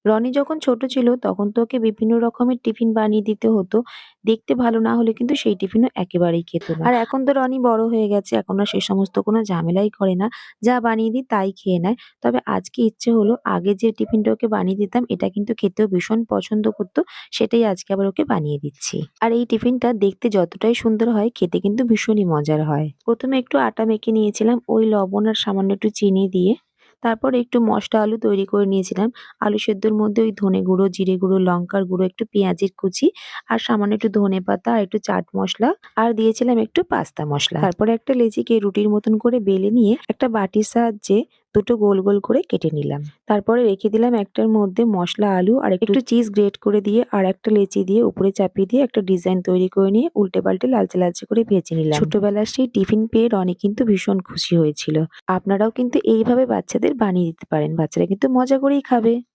রনি যখন ছোট ছিল তখন তো ওকে বিভিন্ন রকমের টিফিন বানিয়ে দিতে হতো। দেখতে ভালো না হলে কিন্তু সেই টিফিনও একেবারেই খেত না। আর এখন তো রনি বড় হয়ে গেছে। এখন আর সে সমস্ত কোনো ঝামেলাই করে না। যা বানিয়ে দিই তাই খেয়ে নেয়। তবে আজকে ইচ্ছে হলো আগে যে টিফিনটা ওকে বানিয়ে দিতাম এটা কিন্তু খেতেও ভীষণ পছন্দ করত। সেটাই আজকে আবার ওকে বানিয়ে দিচ্ছি। আর এই টিফিনটা দেখতে যতটাই সুন্দর হয় খেতে কিন্তু ভীষণই মজার হয়। ১ম এ একটু আটা মেখে নিয়েছিলাম ওই লবণ আর সামান্য একটু চিনি দিয়ে। তারপর একটু মসলা আলু তৈরি করে নিয়েছিলাম। আলু সেদ্ধর মধ্যে ওই ধনে গুঁড়ো, জিরে গুঁড়ো, লঙ্কার গুঁড়ো, একটু পেঁয়াজের কুচি আর সামান্য একটু ধনেপাতা আর একটু চাট মসলা আর দিয়েছিলাম একটু পাস্তা মসলা। তারপরে একটা লেচিকে রুটির মতন করে বেলে নিয়ে একটা বাটির সাহায্যে দুটো গোল গোল করে কেটে নিলাম। তারপরে রেখে দিলাম একটার মধ্যে মসলা আলু আর একটু চিজ গ্রেট করে দিয়ে আর একটা লেচি দিয়ে উপরে চাপিয়ে দিয়ে একটা ডিজাইন তৈরি করে নিয়ে উল্টে পাল্টে লালচে লালচে করে ভেজে নিলাম। ছোটবেলার সেই টিফিন পেয়ে রনি কিন্তু ভীষণ খুশি হয়েছিল। আপনারাও কিন্তু এইভাবে বাচ্চাদের বানিয়ে দিতে পারেন। বাচ্চারা কিন্তু মজা করেই খাবে।